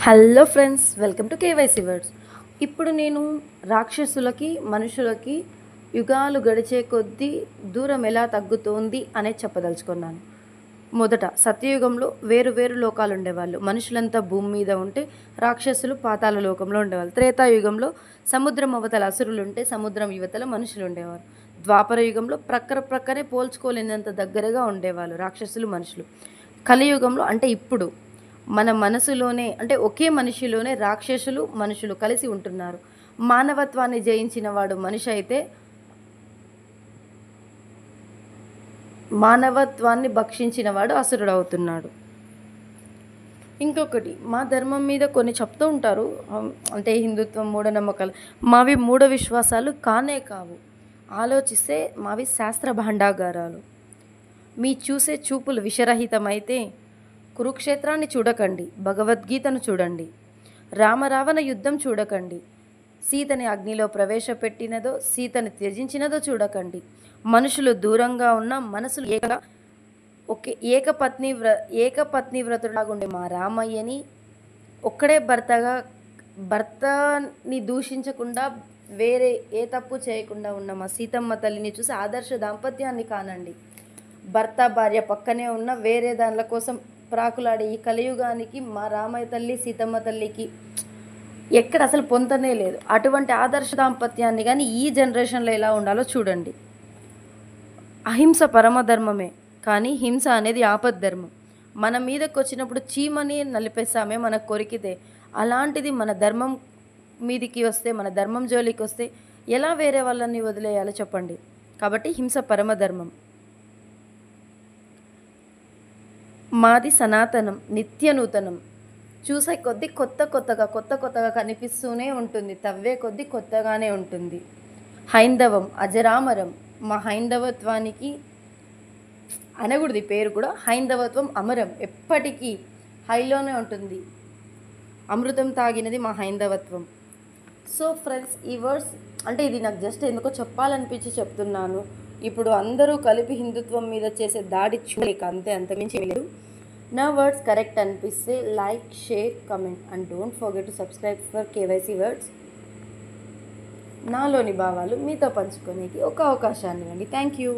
Hello friends, welcome to KYC words. ఇప్పుడు నేను రాక్షసులకి మనుషులకి యుగాలు గడిచే కొద్దీ దూరం ఎలా తగ్గుతోంది అనేది చెప్పదలుచుకున్నాను. మొదట సత్యయుగంలో వేరు వేరు లోకాలు ఉండేవాళ్ళు. మనుషులంతా భూమి మీద ఉంటే రాక్షసులు పాతాళ లోకంలో ఉండేవాళ్ళు. త్రేతాయుగంలో సముద్రం అవతల అసురులు ఉంటే సముద్రం యువతల మనుషులు ఉండేవారు. ద్వాపర యుగంలో ప్రక్కనే పోల్చుకోలేనంత దగ్గరగా ఉండేవాళ్ళు రాక్షసులు మనుషులు. కలియుగంలో అంటే ఇప్పుడు మన మనసులోనే అంటే ఒకే మనిషిలోనే రాక్షసులు మనుషులు కలిసి ఉంటున్నారు. మానవత్వాన్ని జయించిన వాడు మనిషి అయితే మానవత్వాన్ని భక్షించిన వాడు అసురుడు అవుతున్నాడు. ఇంకొకటి, మా ధర్మం మీద కొన్ని చెప్తూ ఉంటారు, అంటే హిందుత్వం, మూఢనమ్మకాలు. మావి మూఢ విశ్వాసాలు కానే కావు. ఆలోచిస్తే మావి శాస్త్ర భాండాగారాలు. మీ చూసే చూపులు విషరహితమైతే కురుక్షేత్రాన్ని చూడకండి, భగవద్గీతను చూడండి. రామరావణ యుద్ధం చూడకండి, సీతని అగ్నిలో ప్రవేశపెట్టినదో సీతని త్యజించినదో చూడకండి. మనుషులు దూరంగా ఉన్న మనసులు ఏకపత్ని వ్రతులాగా ఉండే మా రామయ్యని ఒక్కడే భర్తని దూషించకుండా వేరే ఏ తప్పు చేయకుండా ఉన్న మా సీతమ్మ తల్లిని చూసి ఆదర్శ దాంపత్యాన్ని కానండి. భర్త భార్య పక్కనే ఉన్న వేరే దానిల కోసం ప్రాకులాడే ఈ కలియుగానికి మా రామయ్య తల్లి సీతమ్మ తల్లికి ఎక్కడ అసలు పొంతనే లేదు. అటువంటి ఆదర్శ దాంపత్యాన్ని కానీ ఈ జనరేషన్లో ఎలా ఉండాలో చూడండి. అహింస పరమధర్మమే, కానీ హింస అనేది ఆపద్ధర్మం. మన మీదకి వచ్చినప్పుడు చీమని నలిపేస్తామే మనకు కొరికితే, అలాంటిది మన ధర్మం మీదికి వస్తే, మన ధర్మం జోలికి వస్తే ఎలా వేరే వాళ్ళని వదిలేయాలో చెప్పండి. కాబట్టి హింస పరమధర్మం. మాది సనాతనం, నిత్య నూతనం. చూసే కొద్దీ కొత్తగా కనిపిస్తూనే ఉంటుంది. తవ్వే కొద్దీ కొత్తగానే ఉంటుంది. హైందవం అజరామరం. మా హైందవత్వానికి అనకూడదు పేరు కూడా. హైందవత్వం అమరం, ఎప్పటికీ హైలోనే ఉంటుంది. అమృతం తాగినది మా హైందవత్వం. సో ఫ్రెండ్స్, ఈ వర్డ్స్ అంటే ఇది నాకు జస్ట్ ఎందుకో చెప్పాలనిపించి చెప్తున్నాను. ఇప్పుడు అందరూ కలిపి హిందుత్వం మీద చేసే దాడి చూడలేక అంతమించి లేదు. నా వర్డ్స్ కరెక్ట్ అనిపిస్తే like, share, comment and don't forget to subscribe for KYC words. నాలోని భావాలు మీతో పంచుకోనికి ఒక అవకాశాన్ని ఇవ్వండి. Thank you.